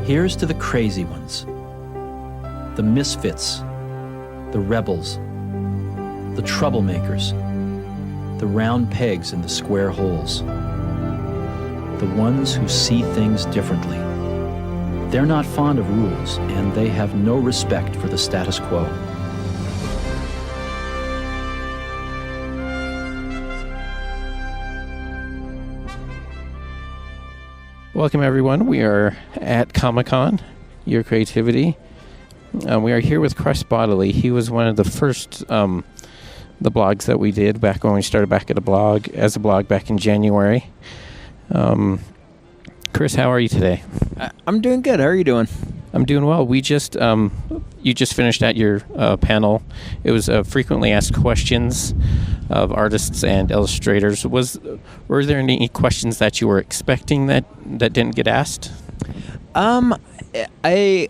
Here's to the crazy ones, the misfits, the rebels, the troublemakers, the round pegs in the square holes, the ones who see things differently. They're not fond of rules, and they have no respect for the status quo. Welcome, everyone. We are at Comic-Con, Your Creativity. We are here with Chris Bodily. He was one of the first the blogs that we did back when we started back at as a blog back in January. Chris, how are you today? I'm doing good. How are you doing? I'm doing well. We just you just finished at your panel. It was frequently asked questions of artists and illustrators. Were there any questions that you were expecting that didn't get asked? I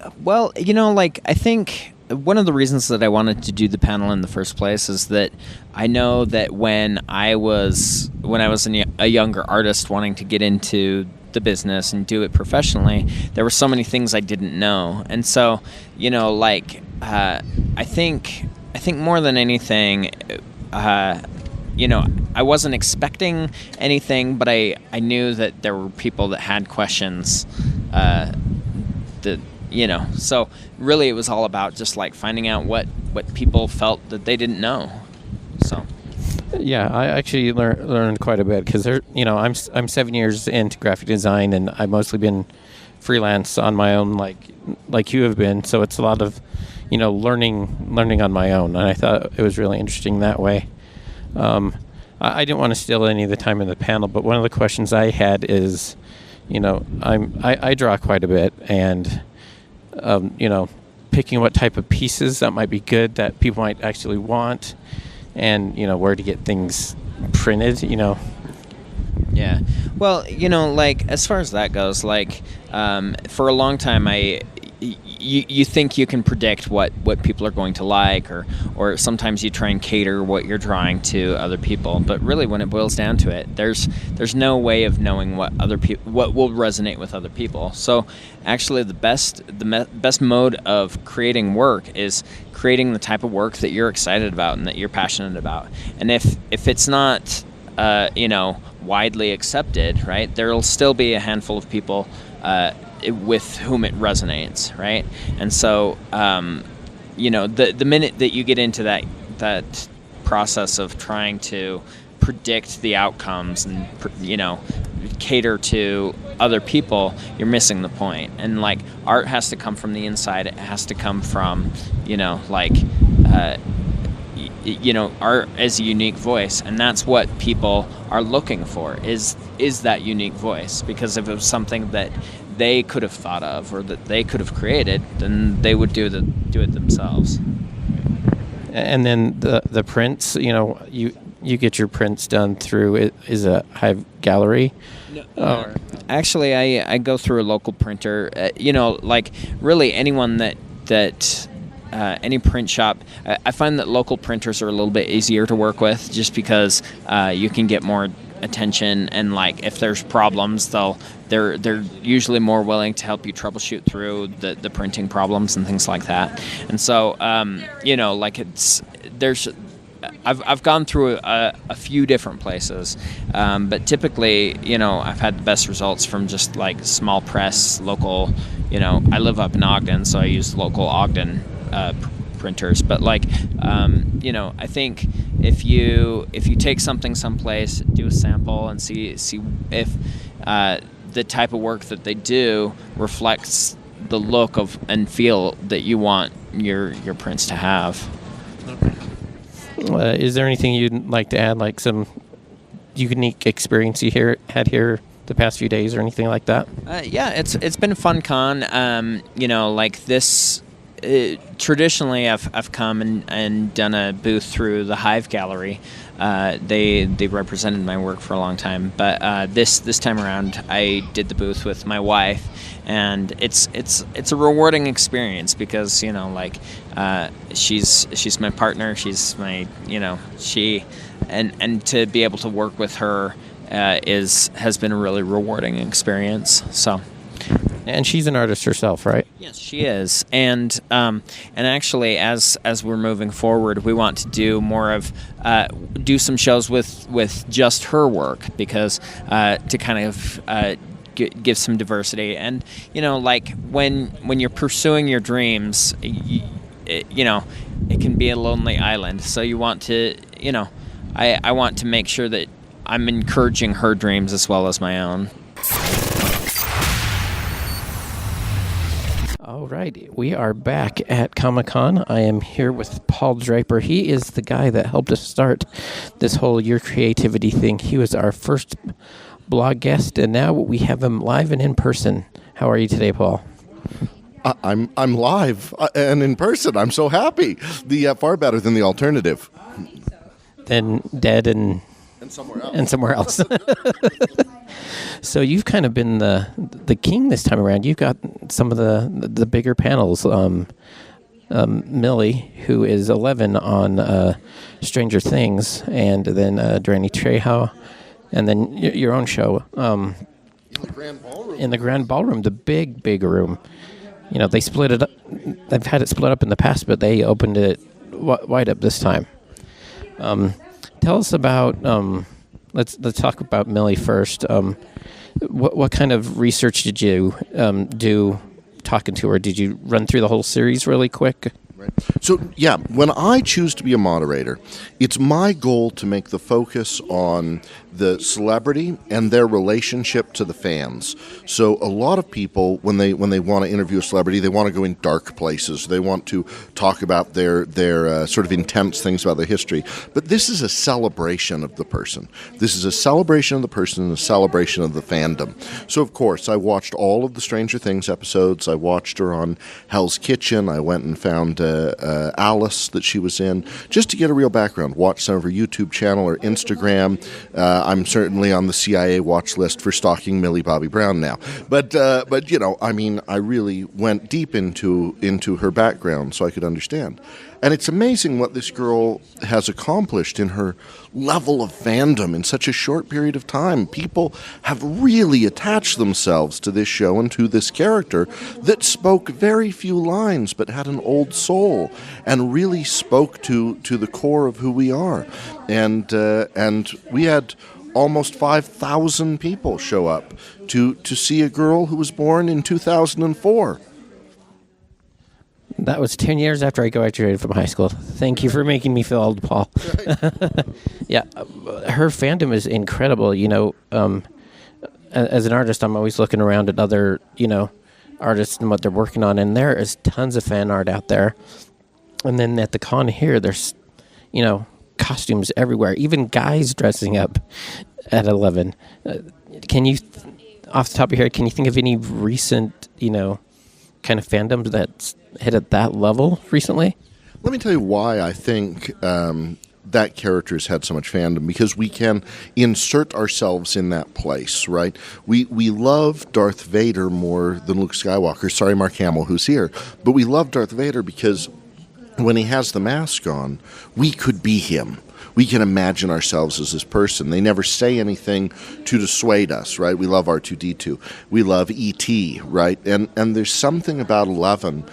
think one of the reasons that I wanted to do the panel in the first place is that I know that when I was a younger artist wanting to get into the business and do it professionally, there were so many things I didn't know. And so, I think more than anything, I wasn't expecting anything, but I knew that there were people that had questions, so really it was all about just like finding out what people felt that they didn't know. So yeah, I actually learned quite a bit because I'm 7 years into graphic design, and I've mostly been freelance on my own, like you have been. So it's a lot of learning on my own, and I thought it was really interesting that way. I didn't want to steal any of the time in the panel, but one of the questions I had is, I draw quite a bit, and picking what type of pieces that might be good that people might actually want, and where to get things printed. Yeah. Well, as far as that goes, for a long time you think you can predict what people are going to like, or sometimes you try and cater what you're drawing to other people, but really when it boils down to it, there's no way of knowing what will resonate with other people. So actually the best mode of creating work is creating the type of work that you're excited about and that you're passionate about. And if it's not widely accepted, right, there'll still be a handful of people with whom it resonates, right? And so, the minute that you get into that process of trying to predict the outcomes and cater to other people, you're missing the point. And art has to come from the inside. It has to come from art as a unique voice, and that's what people are looking for is that unique voice. Because if it was something that they could have thought of or that they could have created, then they would do it themselves. And then the prints, you get your prints done through is a Hive Gallery. No, actually, I go through a local printer. Really anyone that any print shop. I find that local printers are a little bit easier to work with, just because you can get more attention, and if there's problems, they're usually more willing to help you troubleshoot through the printing problems and things like that. And so I've gone through a few different places, but typically I've had the best results from just small press local. I live up in Ogden, so I use local Ogden printers. But I think if you take something someplace, do a sample, and see if the type of work that they do reflects the look of and feel that you want your prints to have. Is there anything you'd like to add, like some unique experience you had here the past few days, or anything like that? Yeah, it's been a fun con. This. Traditionally, I've come and done a booth through the Hive Gallery. They represented my work for a long time, but this time around I did the booth with my wife, and it's a rewarding experience because she's my partner, she's my and to be able to work with her has been a really rewarding experience. So And she's an artist herself, right? Yes, she is, and actually, as we're moving forward, we want to do more of do some shows with just her work, because to kind of give some diversity. And like when you're pursuing your dreams, it can be a lonely island. So you want to, I want to make sure that I'm encouraging her dreams as well as my own. All right, we are back at Comic-Con. I am here with Paul Draper. He is the guy that helped us start this whole Your Creativity thing. He was our first blog guest, and now we have him live and in person. How are you today, Paul? I'm live and in person. I'm so happy. Far better than the alternative. Then dead and somewhere else. So you've kind of been the king this time around. You've got some of the bigger panels. Millie, who is 11 on Stranger Things, and then Dranny Trejo, and then your own show. In the Grand Ballroom, the big room. They split it up. They've had it split up in the past, but they opened it wide up this time. Tell us about. Let's talk about Millie first. What kind of research did you do talking to her? Did you run through the whole series really quick? So, yeah, when I choose to be a moderator, it's my goal to make the focus on the celebrity and their relationship to the fans. So a lot of people, when they want to interview a celebrity, they want to go in dark places. They want to talk about their sort of intense things about their history. But this is a celebration of the person. This is a celebration of the person and a celebration of the fandom. So, of course, I watched all of the Stranger Things episodes. I watched her on Hell's Kitchen. I went and found Alice that she was in, just to get a real background. Watch some of her YouTube channel or Instagram. I'm certainly on the CIA watch list for stalking Millie Bobby Brown now. But I really went deep into her background so I could understand. And it's amazing what this girl has accomplished in her level of fandom in such a short period of time. People have really attached themselves to this show and to this character that spoke very few lines but had an old soul and really spoke to the core of who we are. And we had almost 5,000 people show up to see a girl who was born in 2004. That was 10 years after I graduated from high school. Thank you for making me feel old, Paul. Yeah, her fandom is incredible. As an artist, I'm always looking around at other, artists and what they're working on, and there is tons of fan art out there. And then at the con here, there's, costumes everywhere, even guys dressing up at 11. Can you, off the top of your head, can you think of any recent, kind of fandoms that's hit at that level recently? Let me tell you why I think that character has had so much fandom, because we can insert ourselves in that place, right? We love Darth Vader more than Luke Skywalker. Sorry, Mark Hamill, who's here. But we love Darth Vader because when he has the mask on, we could be him. We can imagine ourselves as this person. They never say anything to dissuade us, right? We love R2-D2. We love E.T., right? And there's something about 11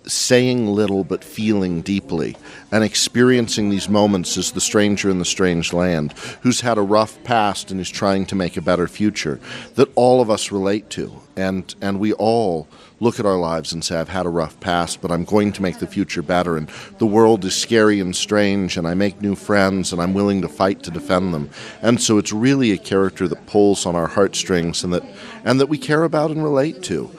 saying little but feeling deeply and experiencing these moments as the stranger in the strange land who's had a rough past and is trying to make a better future that all of us relate to. And we all look at our lives and say, I've had a rough past, but I'm going to make the future better, and the world is scary and strange, and I make new friends, and I'm willing to fight to defend them. And so it's really a character that pulls on our heartstrings and that we care about and relate to.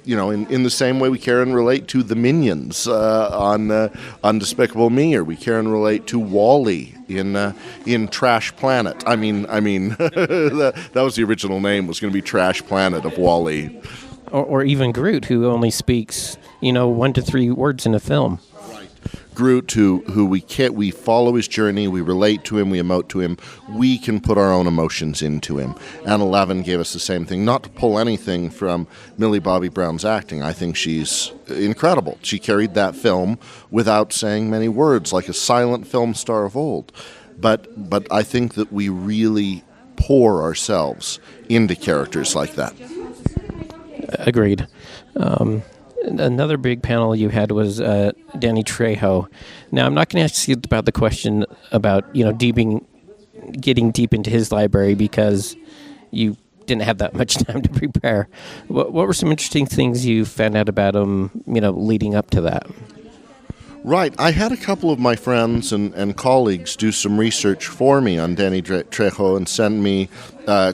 In the same way we care and relate to the Minions on Despicable Me, or we care and relate to Wall-E in Trash Planet. I mean, that was the original name, was going to be Trash Planet of Wall-E. Or even Groot, who only speaks, 1 to 3 words in a film. Right. Groot, who we follow his journey, we relate to him, we emote to him, we can put our own emotions into him. And 11 gave us the same thing. Not to pull anything from Millie Bobby Brown's acting. I think she's incredible. She carried that film without saying many words, like a silent film star of old. But I think that we really pour ourselves into characters like that. Agreed. Another big panel you had was Danny Trejo. Now, I'm not going to ask you about the question about getting deep into his library because you didn't have that much time to prepare. What were some interesting things you found out about him, leading up to that? Right. I had a couple of my friends and colleagues do some research for me on Danny Trejo and send me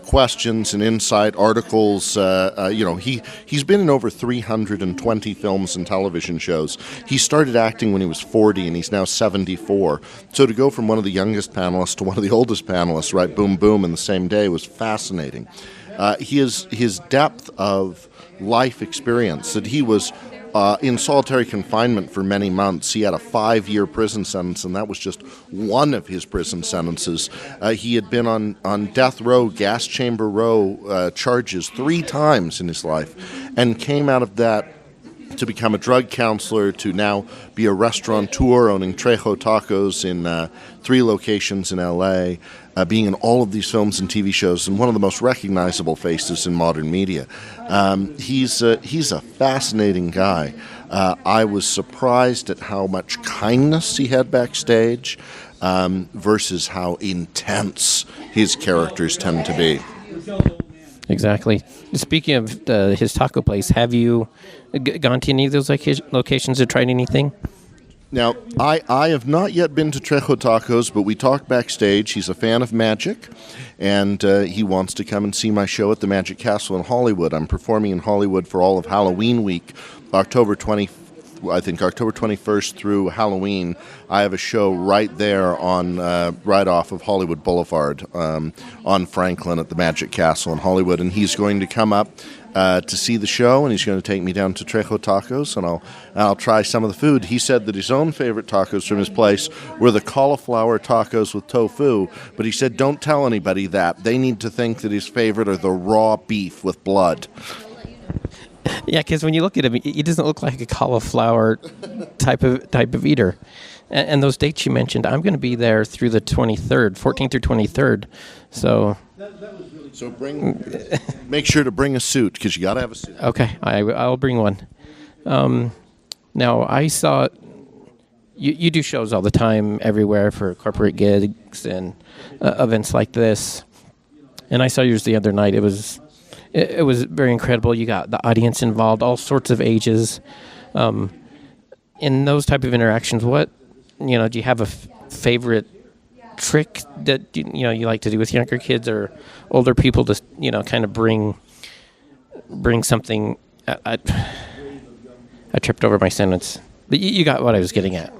questions and insight articles. He's been in over 320 films and television shows. He started acting when he was 40, and he's now 74. So to go from one of the youngest panelists to one of the oldest panelists, right, boom, boom, in the same day was fascinating. His depth of life experience, that he was in solitary confinement for many months. He had a 5-year prison sentence, and that was just one of his prison sentences. He had been on death row, gas chamber row charges 3 times in his life, and came out of that to become a drug counselor, to now be a restaurateur owning Trejo Tacos in 3 locations in L.A., being in all of these films and TV shows, and one of the most recognizable faces in modern media. He's a fascinating guy. I was surprised at how much kindness he had backstage versus how intense his characters tend to be. Exactly. Speaking of his taco place, have you gone to any of those locations or tried anything? Now, I have not yet been to Trejo Tacos, but we talked backstage. He's a fan of magic, and he wants to come and see my show at the Magic Castle in Hollywood. I'm performing in Hollywood for all of Halloween week, October 21st through Halloween. I have a show right there on right off of Hollywood Boulevard on Franklin at the Magic Castle in Hollywood, and he's going to come up to see the show, and he's going to take me down to Trejo Tacos, and I'll try some of the food. He said that his own favorite tacos from his place were the cauliflower tacos with tofu, but he said don't tell anybody that. They need to think that his favorite are the raw beef with blood. Yeah, because when you look at him, he doesn't look like a cauliflower type of eater. And those dates you mentioned, I'm going to be there through the 23rd, 14th through 23rd. So make sure to bring a suit, because you got to have a suit. Okay, I'll bring one. Now, I saw you do shows all the time everywhere for corporate gigs and events like this. And I saw yours the other night. It was very incredible. You got the audience involved, all sorts of ages. In those type of interactions, do you have a favorite trick that you like to do with younger kids or older people to kind of bring something? I tripped over my sentence, but you got what I was getting at.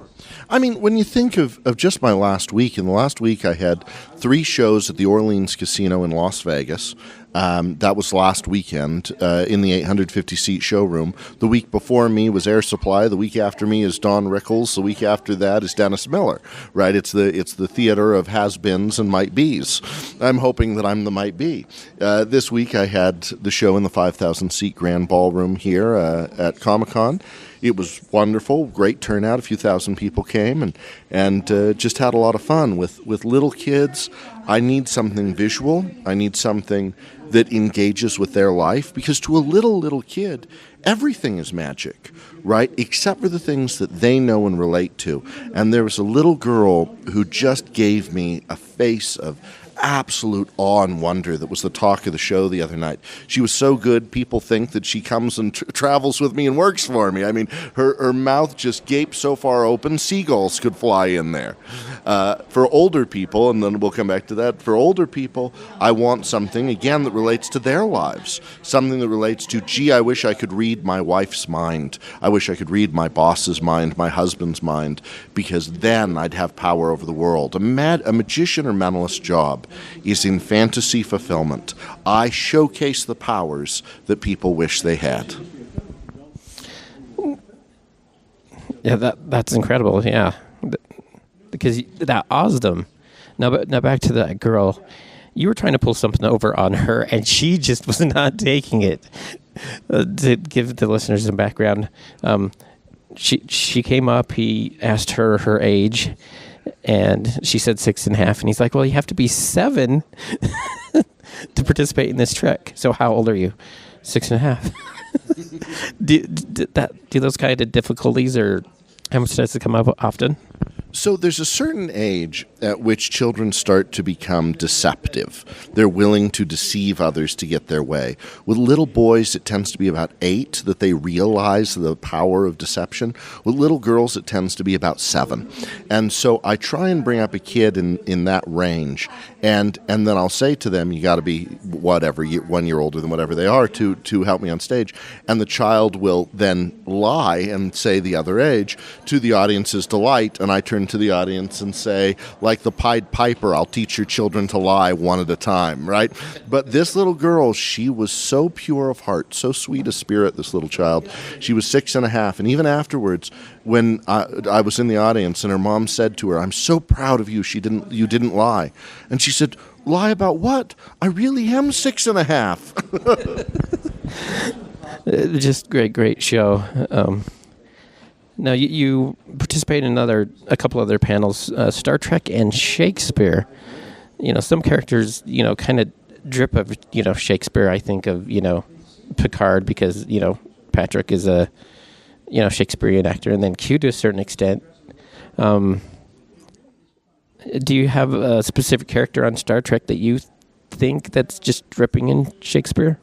I mean, when you think of just my last week, in the last week I had 3 shows at the Orleans Casino in Las Vegas. That was last weekend in the 850-seat showroom. The week before me was Air Supply. The week after me is Don Rickles. The week after that is Dennis Miller. Right? It's the theater of has-beens and might-be's. I'm hoping that I'm the might-be. This week I had the show in the 5,000-seat Grand Ballroom here at Comic-Con. It was wonderful, great turnout. A few thousand people came and just had a lot of fun with little kids. I need something visual. I need something that engages with their life, because to a little kid, everything is magic, right? Except for the things that they know and relate to. And there was a little girl who just gave me a face of absolute awe and wonder that was the talk of the show the other night. She was so good, people think that she comes and travels with me and works for me. I mean, her mouth just gaped so far open, seagulls could fly in there. For older people, and then we'll come back to that, for older people, I want something, again, that relates to their lives. Something that relates to, gee, I wish I could read my wife's mind. I wish I could read my boss's mind, my husband's mind, because then I'd have power over the world. A magician or mentalist's job is in fantasy fulfillment. I showcase the powers that people wish they had. Yeah, that's incredible. Yeah, because that awes them. Now back to that girl. You were trying to pull something over on her, and she just was not taking it. To give the listeners some background, she came up. He asked her age. And she said 6.5, and he's like, well, you have to be 7 to participate in this trick. So how old are you? 6.5. Do those kind of difficulties, or how much does it come up often? So there's a certain age at which children start to become deceptive. They're willing to deceive others to get their way. With little boys, it tends to be about 8 that they realize the power of deception. With little girls, it tends to be about 7. And so I try and bring up a kid in that range, and then I'll say to them, you got to be whatever, 1 year older than whatever they are to help me on stage. And the child will then lie and say the other age to the audience's delight, and I turn to the audience and say, like the Pied Piper, I'll teach your children to lie one at a time, right? But this little girl, she was so pure of heart, so sweet of spirit, this little child. She was 6.5, and even afterwards, when I was in the audience and her mom said to her, I'm so proud of you, you didn't lie. And she said, lie about what? I really am 6.5. Just great show. Now, you participate in a couple other panels, Star Trek and Shakespeare. Some characters, kind of drip of, Shakespeare. I think of, Picard because, Patrick is a, Shakespearean actor, and then Q to a certain extent. Do you have a specific character on Star Trek that you think that's just dripping in Shakespeare?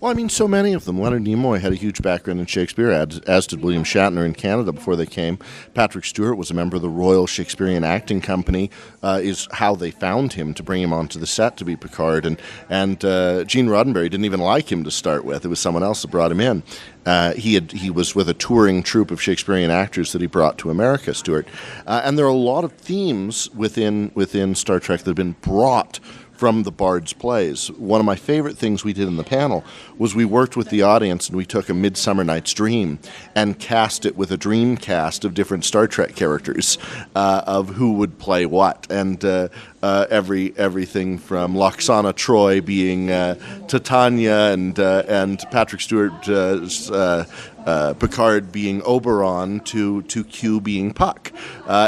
Well, I mean, so many of them. Leonard Nimoy had a huge background in Shakespeare, as did William Shatner in Canada before they came. Patrick Stewart was a member of the Royal Shakespearean Acting Company, is how they found him to bring him onto the set to be Picard. And Gene Roddenberry didn't even like him to start with. It was someone else that brought him in. He was with a touring troupe of Shakespearean actors that he brought to America, Stewart. And there are a lot of themes within Star Trek that have been brought from the Bard's plays. One of my favorite things we did in the panel was we worked with the audience and we took A Midsummer Night's Dream and cast it with a dream cast of different Star Trek characters of who would play what. And everything from Loxana Troy being Titania and Patrick Stewart Picard being Oberon to Q being Puck.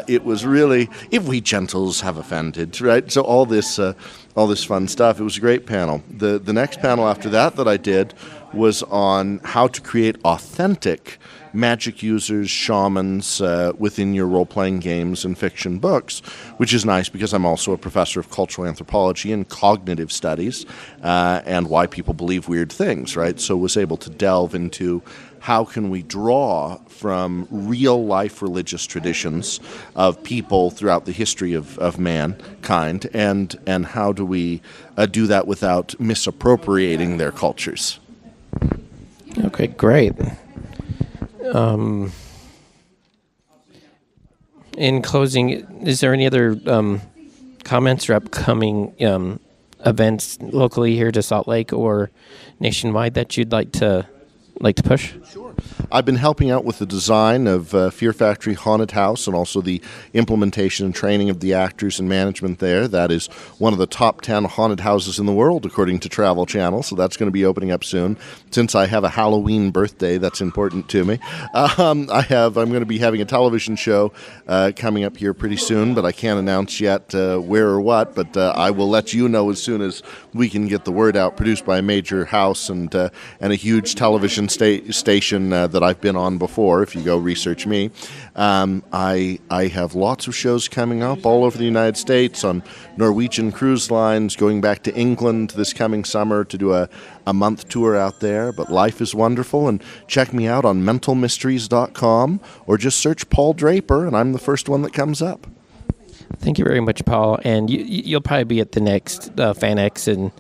It was really, if we gentles have offended, right? So all this fun stuff. It was a great panel. The next panel after that I did was on how to create authentic magic users, shamans within your role-playing games and fiction books, which is nice because I'm also a professor of cultural anthropology and cognitive studies and why people believe weird things, right? So was able to delve into how can we draw from real-life religious traditions of people throughout the history of mankind, and how do we do that without misappropriating their cultures? Okay, great. In closing, is there any other comments or upcoming events locally here to Salt Lake or nationwide that you'd like to push? Sure. I've been helping out with the design of Fear Factory Haunted House and also the implementation and training of the actors and management there. That is one of the top 10 haunted houses in the world, according to Travel Channel, so that's going to be opening up soon. Since I have a Halloween birthday, that's important to me. I'm going to be having a television show coming up here pretty soon, but I can't announce yet where or what, but I will let you know as soon as we can get the word out, produced by a major house and a huge television station that I've been on before, if you go research me. I have lots of shows coming up all over the United States on Norwegian cruise lines, going back to England this coming summer to do a month tour out there. But life is wonderful, and check me out on mentalmysteries.com or just search Paul Draper, and I'm the first one that comes up. Thank you very much, Paul. And you'll probably be at the next FanX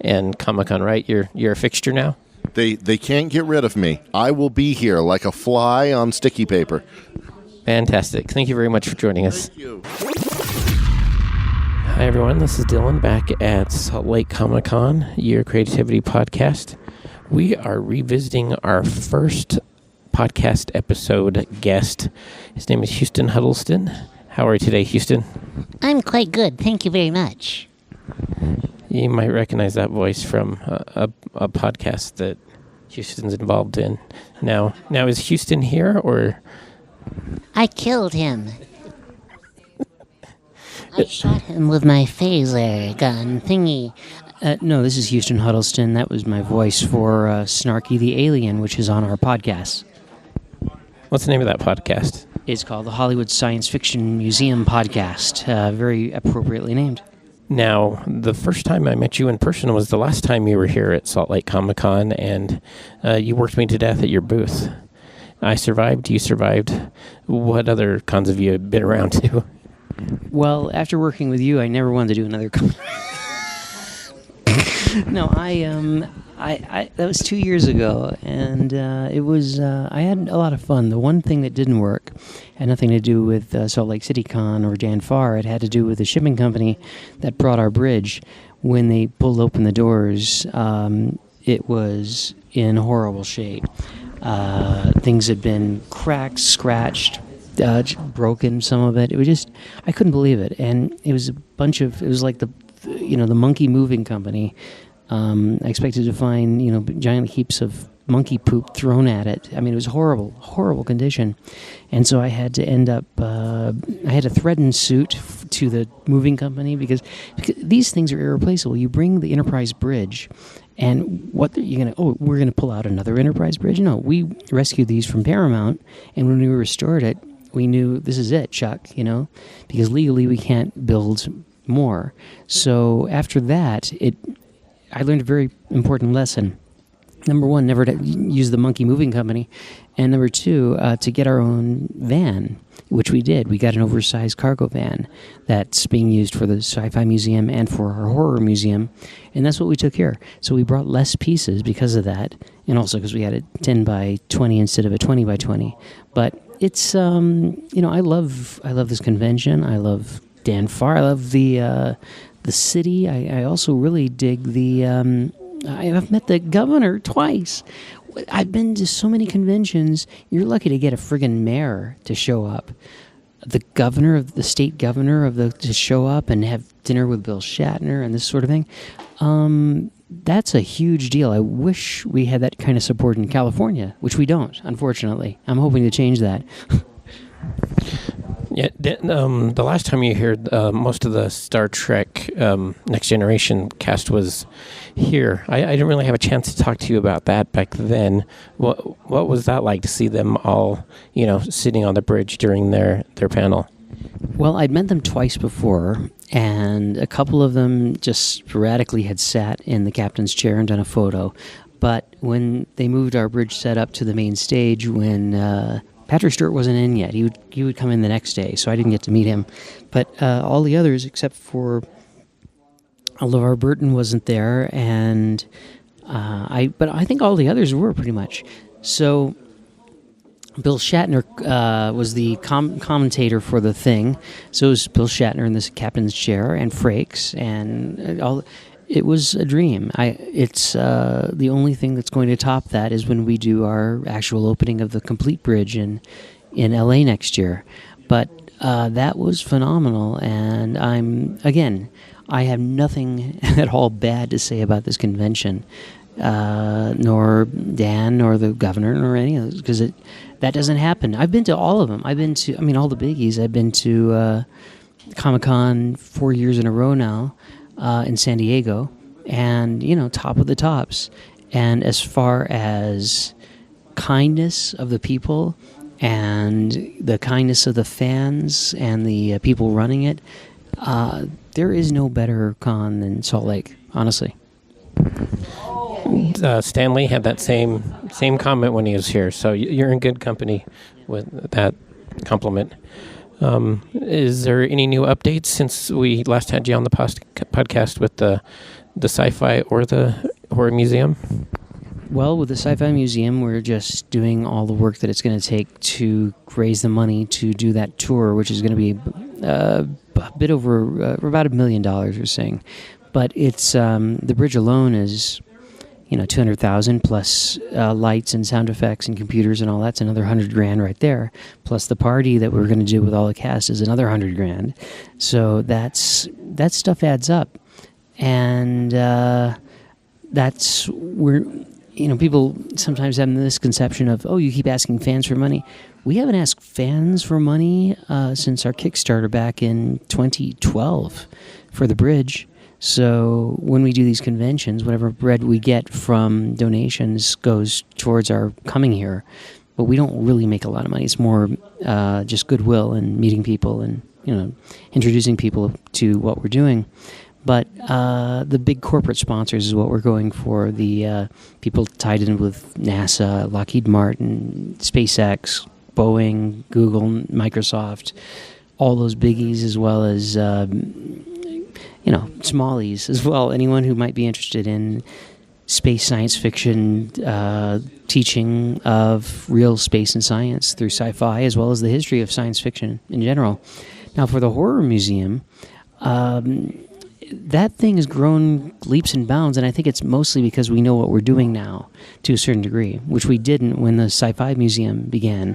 and Comic-Con, right? You're a fixture now? They can't get rid of me. I will be here like a fly on sticky paper. Fantastic. Thank you very much for joining us. Thank you. Hi, everyone. This is Dylan back at Salt Lake Comic-Con, your Cre8tivity podcast. We are revisiting our first podcast episode guest. His name is Houston Huddleston. How are you today, Houston? I'm quite good. Thank you very much. You might recognize that voice from a podcast that Houston's involved in. Now, is Houston here, or? I killed him. I shot him with my phaser gun thingy. No, this is Houston Huddleston. That was my voice for Snarky the Alien, which is on our podcast. What's the name of that podcast? It's called the Hollywood Science Fiction Museum Podcast. Very appropriately named. Now, the first time I met you in person was the last time you were here at Salt Lake Comic Con, and you worked me to death at your booth. I survived. You survived. What other cons have you been around to? Well, after working with you, I never wanted to do another con. No, I that was 2 years ago, and it was I had a lot of fun. The one thing that didn't work had nothing to do with Salt Lake City Con or Dan Farr. It had to do with the shipping company that brought our bridge. When they pulled open the doors, it was in horrible shape. Things had been cracked, scratched, broken. Some of it. It was just I couldn't believe it, and it was it was like the monkey moving company. I expected to find, giant heaps of monkey poop thrown at it. I mean, it was horrible, horrible condition. And so I had to I had to threaten suit to the moving company because these things are irreplaceable. You bring the Enterprise bridge, and we're going to pull out another Enterprise bridge? No, we rescued these from Paramount, and when we restored it, we knew this is it, Chuck, because legally we can't build more. So after that, I learned a very important lesson. Number one, never to use the monkey moving company. And number two, to get our own van, which we did. We got an oversized cargo van that's being used for the Sci-Fi Museum and for our horror museum. And that's what we took here. So we brought less pieces because of that, and also because we had a 10 by 20 instead of a 20 by 20. But it's, I love this convention. I love Dan Farr. I love the city. I also really dig the. I've met the governor twice. I've been to so many conventions. You're lucky to get a friggin' mayor to show up. The state governor to show up and have dinner with Bill Shatner and this sort of thing. That's a huge deal. I wish we had that kind of support in California, which we don't, unfortunately. I'm hoping to change that. Yeah, the last time you heard most of the Star Trek Next Generation cast was here. I didn't really have a chance to talk to you about that back then. What was that like to see them all, sitting on the bridge during their panel? Well, I'd met them twice before, and a couple of them just sporadically had sat in the captain's chair and done a photo. But when they moved our bridge set up to the main stage, when Patrick Stewart wasn't in yet. He would come in the next day, so I didn't get to meet him. But all the others, except for LeVar Burton, wasn't there, and but I think all the others were pretty much. So Bill Shatner was the commentator for the thing. So it was Bill Shatner in this captain's chair, and Frakes, and all. It was a dream. It's the only thing that's going to top that is when we do our actual opening of the complete bridge in LA next year. But that was phenomenal, and I have nothing at all bad to say about this convention, nor Dan, nor the governor, nor any of those, because that doesn't happen. I've been to all of them. I've been to, all the biggies. I've been to Comic-Con 4 years in a row now. In San Diego, and top of the tops. And as far as kindness of the people and the kindness of the fans and the people running it, there is no better con than Salt Lake, honestly. Stanley had that same comment when he was here, so you're in good company with that compliment. Is there any new updates since we last had you on the podcast with the sci-fi or the horror museum? Well, with the Sci-Fi Museum, we're just doing all the work that it's going to take to raise the money to do that tour, which is going to be a bit over about $1 million, we're saying. But it's the bridge alone is $200,000 plus lights and sound effects and computers and all that's another $100,000 right there. Plus the party that we're going to do with all the cast is another $100,000. So that stuff adds up, and people sometimes have the misconception of, oh, you keep asking fans for money. We haven't asked fans for money since our Kickstarter back in 2012 for the bridge. So when we do these conventions, whatever bread we get from donations goes towards our coming here. But we don't really make a lot of money. It's more just goodwill and meeting people and introducing people to what we're doing. But the big corporate sponsors is what we're going for. The people tied in with NASA, Lockheed Martin, SpaceX, Boeing, Google, Microsoft, all those biggies, as well as smallies as well. Anyone who might be interested in space science fiction, teaching of real space and science through sci-fi, as well as the history of science fiction in general. Now, for the horror museum, that thing has grown leaps and bounds, and I think it's mostly because we know what we're doing now to a certain degree, which we didn't when the Sci-Fi Museum began.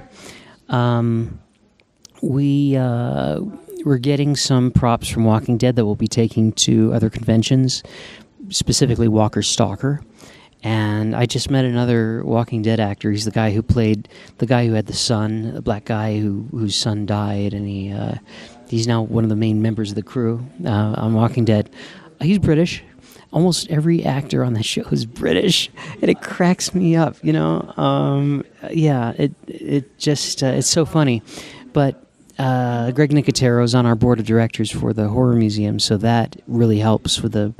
We're getting some props from Walking Dead that we'll be taking to other conventions, specifically Walker Stalker. And I just met another Walking Dead actor. He's the guy who played the guy who had the son, a black guy whose son died, and he's now one of the main members of the crew on Walking Dead. He's British. Almost every actor on that show is British, and it cracks me up. It's so funny. But Greg Nicotero's on our board of directors for the Horror Museum, so that really helps with the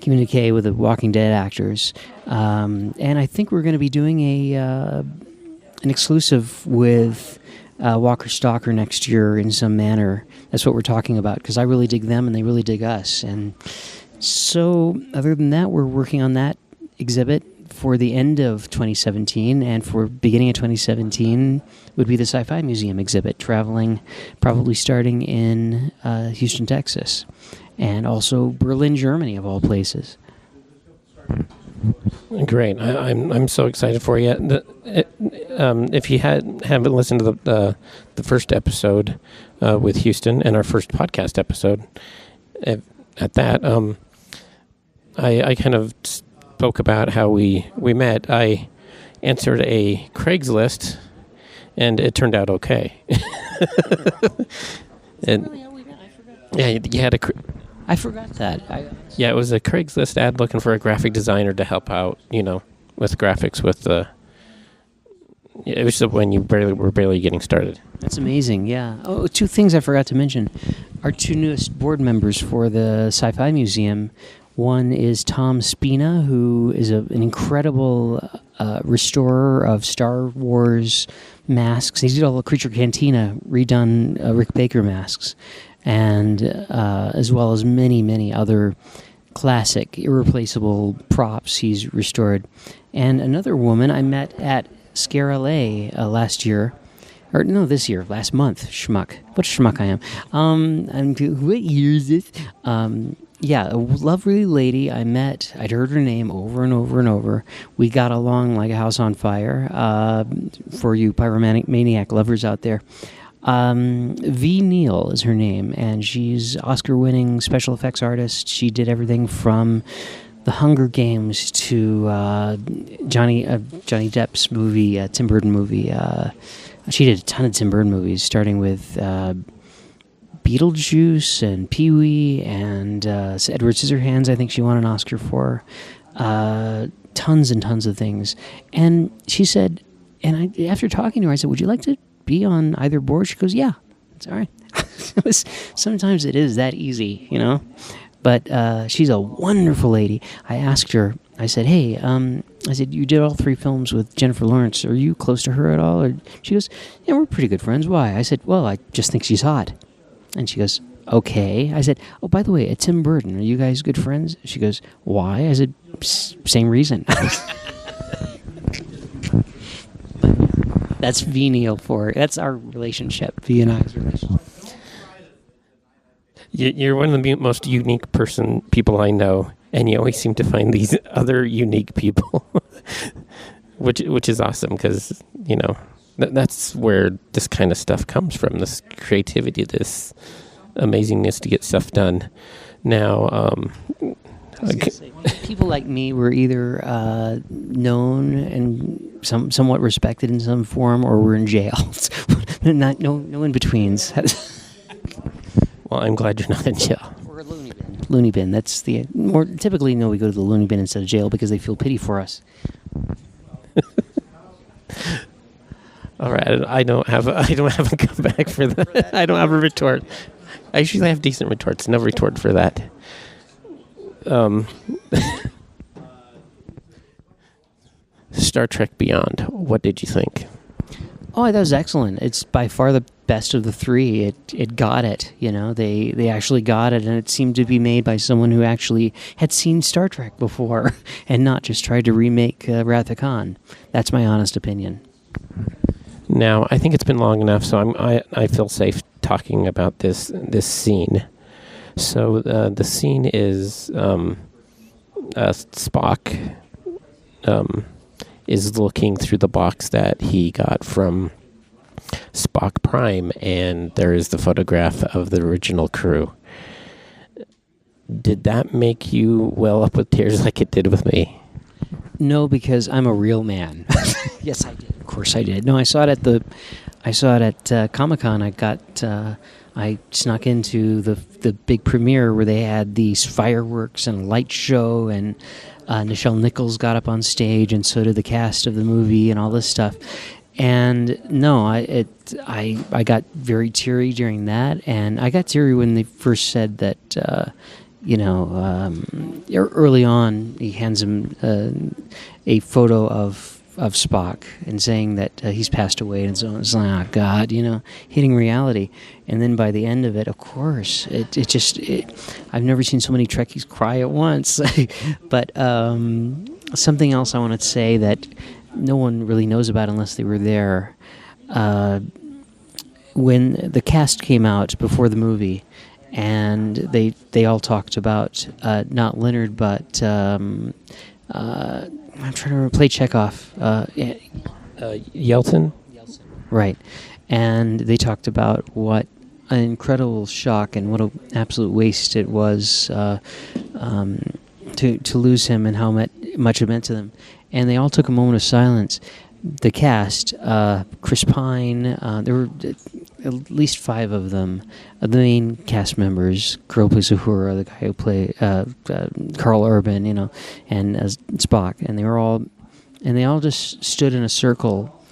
communique with the Walking Dead actors. And I think we're going to be doing an exclusive with Walker Stalker next year in some manner. That's what we're talking about, because I really dig them and they really dig us. And so other than that, we're working on that exhibit for the end of 2017, and for beginning of 2017 would be the Sci-Fi Museum exhibit, traveling, probably starting in Houston, Texas, and also Berlin, Germany, of all places. Great! I'm so excited for you. If you haven't listened to the first episode with Houston and our first podcast episode, at that, I kind of spoke about how we met. I answered a Craigslist, and it turned out okay. You had a. I forgot that. Yeah, it was a Craigslist ad looking for a graphic designer to help out, with graphics with the. It was when you were barely getting started. That's amazing, yeah. Oh, two things I forgot to mention. Our two newest board members for the Sci-Fi Museum. One is Tom Spina, who is an incredible restorer of Star Wars masks. He did all the Creature Cantina redone Rick Baker masks, and as well as many, many other classic, irreplaceable props he's restored. And another woman I met at Scare LA last year. Or no, this year, last month. Schmuck. What a schmuck I am. What year is this? Yeah, a lovely lady I met. I'd heard her name over and over and over. We got along like a house on fire. For you pyromaniac lovers out there. V. Neal is her name, and she's Oscar-winning special effects artist. She did everything from The Hunger Games to Johnny Depp's movie, Tim Burton movie. She did a ton of Tim Burton movies, starting with Beetlejuice and Pee-wee and Edward Scissorhands, I think she won an Oscar for. Tons and tons of things. And she said, after talking to her, I said, would you like to be on either board? She goes, yeah. It's all right. Sometimes it is that easy, But she's a wonderful lady. I asked her, I said, hey, you did all 3 films with Jennifer Lawrence. Are you close to her at all? Or she goes, yeah, we're pretty good friends. Why? I said, well, I just think she's hot. And she goes, okay. I said, oh, by the way, Tim Burton, are you guys good friends? She goes, why? I said, same reason. That's venial that's our relationship, V and I's relationship. You're one of the most unique people I know, and you always seem to find these other unique people, which is awesome because, that's where this kind of stuff comes from, this creativity, this amazingness to get stuff done. Now, People like me were either known and somewhat respected in some form, or were in jail. No in betweens. Well, I'm glad you're not in jail. Or a loony bin. Loony bin. That's the more typically. No, we go to the loony bin instead of jail because they feel pity for us. All right, I don't have a comeback for that. I don't have a retort. I usually have decent retorts. No retort for that. Star Trek Beyond. What did you think? Oh, that was excellent. It's by far the best of the three. It got it. You know, they actually got it, and it seemed to be made by someone who actually had seen Star Trek before, and not just tried to remake Wrath of Khan. That's my honest opinion. Now, I think it's been long enough, so I feel safe talking about this scene. So the scene is Spock is looking through the box that he got from Spock Prime, and there is the photograph of the original crew. Did that make you well up with tears like it did with me? No, because I'm a real man. Yes, I did. Of course, I did. No, I saw it at Comic-Con. I snuck into the big premiere where they had these fireworks and a light show, and Nichelle Nichols got up on stage, and so did the cast of the movie and all this stuff. And no, I got very teary during that, and I got teary when they first said that. Early on, he hands him a photo of Spock and saying that he's passed away, and so it's like, oh God, hitting reality. And then by the end of it, of course, I've never seen so many Trekkies cry at once. But something else I want to say that no one really knows about unless they were there. When the cast came out before the movie, and they all talked about not Leonard, but I'm trying to play Chekhov. Yelton? Right. And they talked about what an incredible shock and what an absolute waste it was to lose him, and how much it meant to them. And they all took a moment of silence. The cast, Chris Pine, there were at least 5 of them, the main cast members. Girl plays Uhura, the guy who played Carl Urban, and Spock, and they all just stood in a circle,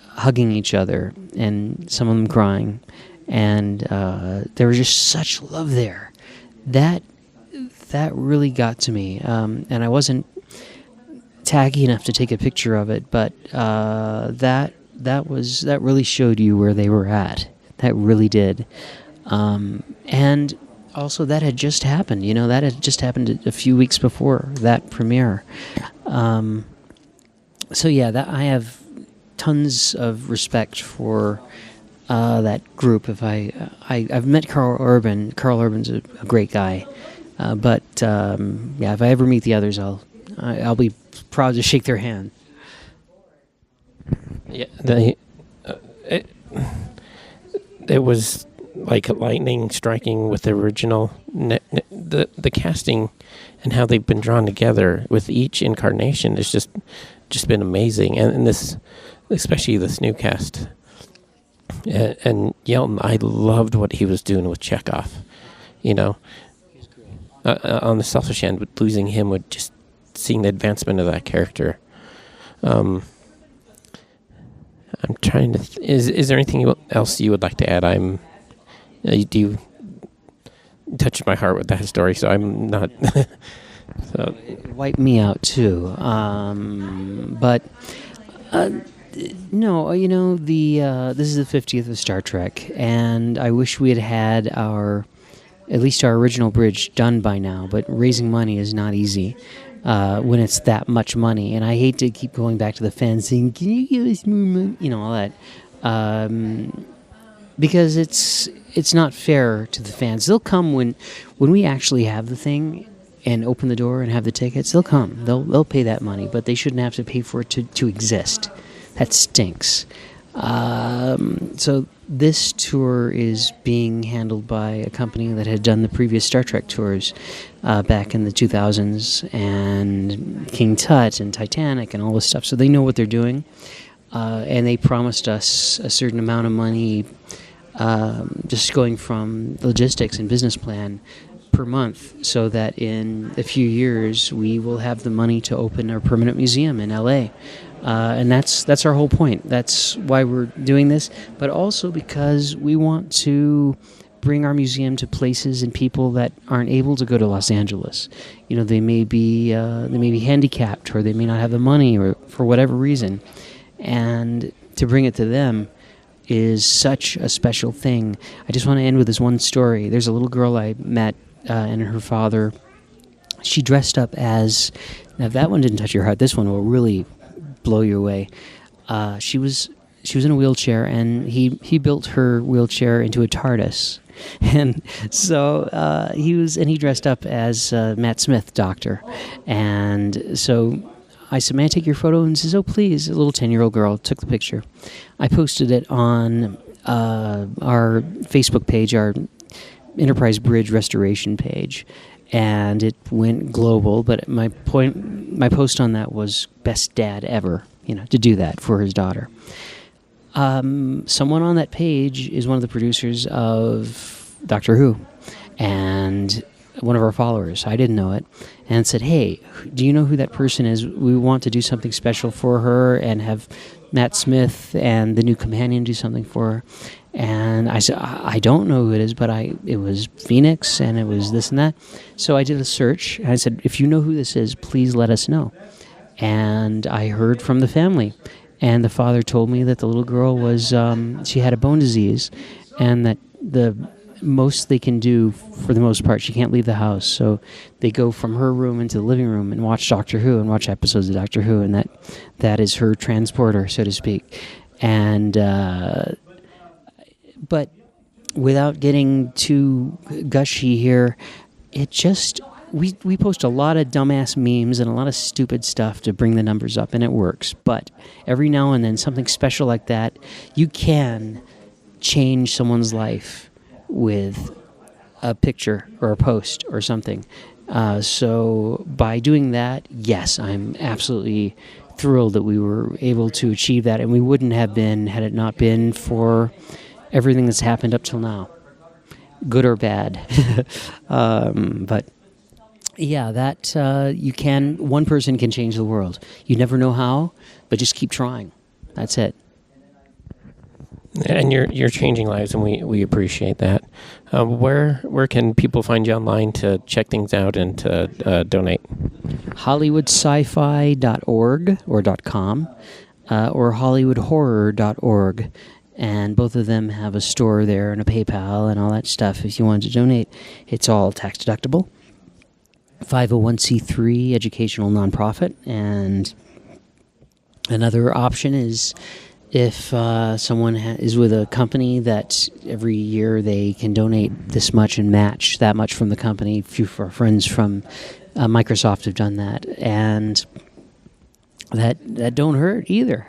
hugging each other, and some of them crying, and there was just such love there. That really got to me, and I wasn't tacky enough to take a picture of it, but that really showed you where they were at. That really did. And also that had just happened. That had just happened a few weeks before that premiere. So yeah, that I have tons of respect for that group. I've met Carl Urban. Carl Urban's a great guy. But if I ever meet the others, I'll be proud to shake their hand. Yeah, it was like lightning striking with the original. The casting and how they've been drawn together with each incarnation has just been amazing, and this, especially this new cast. And Yelton, I loved what he was doing with Chekhov. On the selfish end, with losing him would just seeing the advancement of that character. I'm trying to. Is there anything else you would like to add? You touched my heart with that story, so I'm not. So. It wiped me out too. But no, this is the 50th of Star Trek, and I wish we had at least our original bridge done by now. But raising money is not easy. When it's that much money, and I hate to keep going back to the fans saying, "Can you give us more money?" All that, because it's not fair to the fans. They'll come when we actually have the thing and open the door and have the tickets. They'll come. They'll pay that money, but they shouldn't have to pay for it to exist. That stinks. So this tour is being handled by a company that had done the previous Star Trek tours. back in the 2000s, and King Tut and Titanic and all this stuff. So they know what they're doing, and they promised us a certain amount of money, just going from logistics and business plan per month, so that in a few years we will have the money to open our permanent museum in LA. And that's our whole point. That's why we're doing this, but also because we want to bring our museum to places and people that aren't able to go to Los Angeles. You know, they may be handicapped, or they may not have the money, or for whatever reason. And to bring it to them is such a special thing. I just want to end with this one story. There's a little girl I met, and her father. She dressed up as, now if that one didn't touch your heart, this one will really blow you away. She was in a wheelchair, and he built her wheelchair into a TARDIS. And so he dressed up as Matt Smith, Doctor. And so I said, "May I take your photo?" And he says, "Oh, please." A little 10-year-old girl took the picture. I posted it on our Facebook page, our Enterprise Bridge restoration page, and it went global. But my post on that was best dad ever, to do that for his daughter. Someone on that page is one of the producers of Doctor Who, and one of our followers. I didn't know it, and said, "Hey, do you know who that person is? We want to do something special for her, and have Matt Smith and the new companion do something for her." And I said, "I don't know who it is, but it was Phoenix, and it was this and that." So I did a search, and I said, "If you know who this is, please let us know." And I heard from the family, and the father told me that the little girl was, she had a bone disease, and that the most they can do, for the most part, she can't leave the house. So they go from her room into the living room and watch Doctor Who and watch episodes of Doctor Who, and that is her transporter, so to speak. And but without getting too gushy here, it just, we post a lot of dumbass memes and a lot of stupid stuff to bring the numbers up, and it works. But every now and then, something special like that, you can change someone's life with a picture or a post or something. So by doing that, yes, I'm absolutely thrilled that we were able to achieve that, and we wouldn't have been had it not been for everything that's happened up till now, good or bad. But yeah, that one person can change the world. You never know how, but just keep trying. That's it. And you're changing lives, and we appreciate that. Where can people find you online to check things out and to donate? HollywoodSci-Fi.org or .com, or HollywoodHorror.org. And both of them have a store there and a PayPal and all that stuff. If you want to donate, it's all tax deductible. 501c3 educational nonprofit. And another option is, if someone is with a company that every year they can donate this much and match that much from the company. A few of our friends from Microsoft have done that, and that don't hurt either.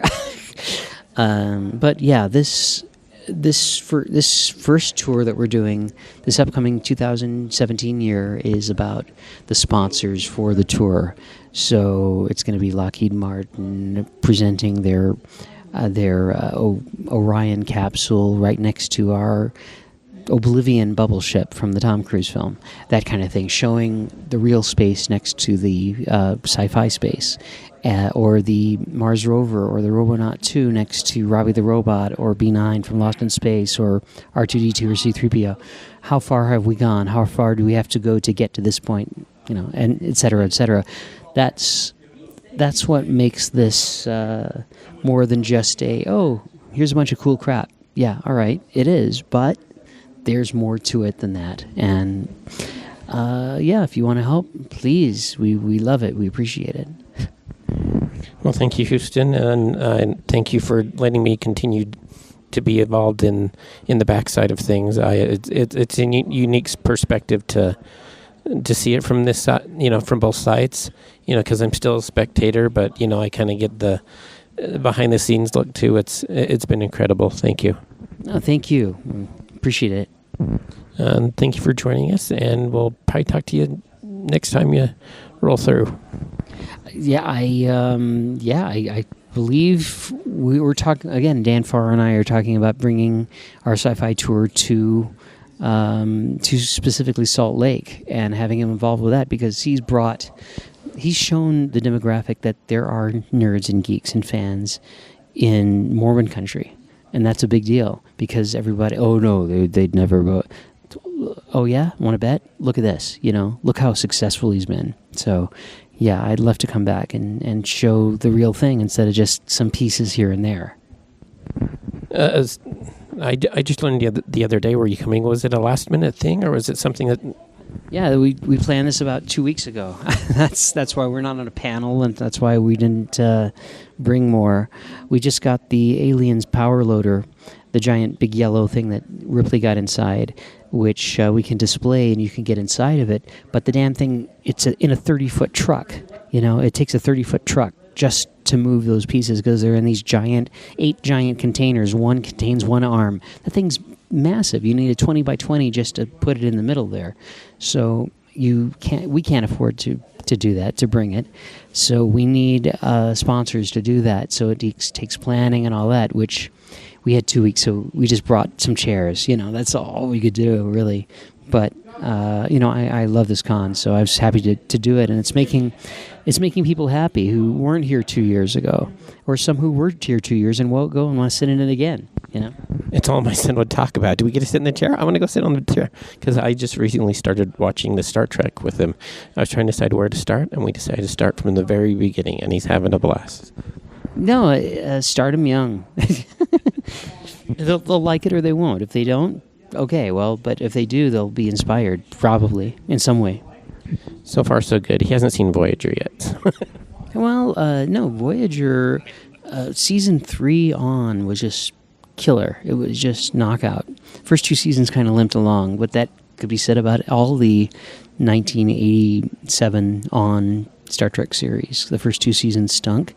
But yeah, this first tour that we're doing, this upcoming 2017 year, is about the sponsors for the tour. So it's going to be Lockheed Martin presenting their Orion capsule right next to our Oblivion bubble ship from the Tom Cruise film, that kind of thing, showing the real space next to the sci-fi space, or the Mars rover or the Robonaut 2 next to Robbie the Robot, or B9 from Lost in Space, or R2-D2 or C-3PO. How far have we gone? How far do we have to go to get to this point? And et cetera, et cetera. That's what makes this more than just here's a bunch of cool crap. Yeah, all right, it is, but there's more to it than that. And if you want to help, please, we love it. We appreciate it. Well, thank you, Houston, and thank you for letting me continue to be involved in the backside of things. It's a unique perspective to see it from this side, from both sides, because I'm still a spectator, but I kind of get the behind the scenes look too. It's been incredible. Thank you. Oh, thank you. Appreciate it. Thank you for joining us, and we'll probably talk to you next time you roll through. I believe we were talking again. Dan Farr and I are talking about bringing our sci-fi tour to specifically Salt Lake and having him involved with that, because he's shown the demographic that there are nerds and geeks and fans in Mormon country, and that's a big deal because everybody. Oh no, they'd never vote. Oh yeah, want to bet? Look at this. Look how successful he's been. So. Yeah, I'd love to come back and show the real thing instead of just some pieces here and there. I just learned the other day, were you coming? Was it a last-minute thing, or was it something that... Yeah, we planned this about 2 weeks ago. That's why we're not on a panel, and that's why we didn't bring more. We just got the Aliens power loader, the giant big yellow thing that Ripley got inside, which we can display and you can get inside of it. But the damn thing, it's in a 30-foot truck. It takes a 30-foot truck just to move those pieces because they're in these 8 giant containers. One contains one arm. That thing's massive. You need a 20 by 20 just to put it in the middle there. So we can't afford to do that, to bring it. So we need sponsors to do that. So it takes planning and all that, which we had 2 weeks, so we just brought some chairs. That's all we could do, really. But I love this con, so I was happy to do it, and it's making people happy who weren't here 2 years ago, or some who were here 2 years and won't go and want to sit in it again. It's all my son would talk about. Do we get to sit in the chair? I want to go sit on the chair. Because I just recently started watching the Star Trek with him. I was trying to decide where to start, and we decided to start from the very beginning, and he's having a blast. No, start him young. They'll like it or they won't. If they don't, okay, well, but if they do, they'll be inspired, probably, in some way. So far, so good. He hasn't seen Voyager yet. Well, no, Voyager, season 3 on was just killer. It was just knockout. First 2 seasons kind of limped along, but that could be said about all the 1987 on Star Trek series. The first 2 seasons stunk,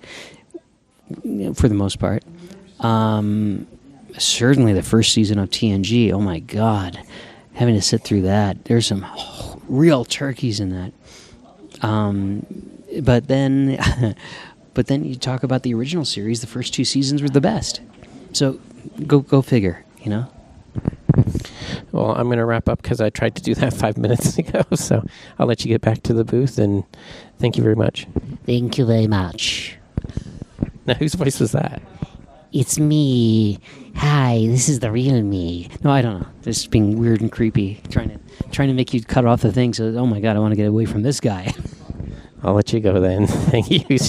for the most part. Certainly the first season of TNG, oh my God, having to sit through that. There's some real turkeys in that. But then you talk about the original series, the first 2 seasons were the best. So go figure, Well, I'm going to wrap up because I tried to do that 5 minutes ago, so I'll let you get back to the booth, and thank you very much. Thank you very much. Now, whose voice was that? It's me. Hi, this is the real me. No, I don't know. Just being weird and creepy, trying to make you cut off the thing. So, oh my God, I want to get away from this guy. I'll let you go then. Thank you.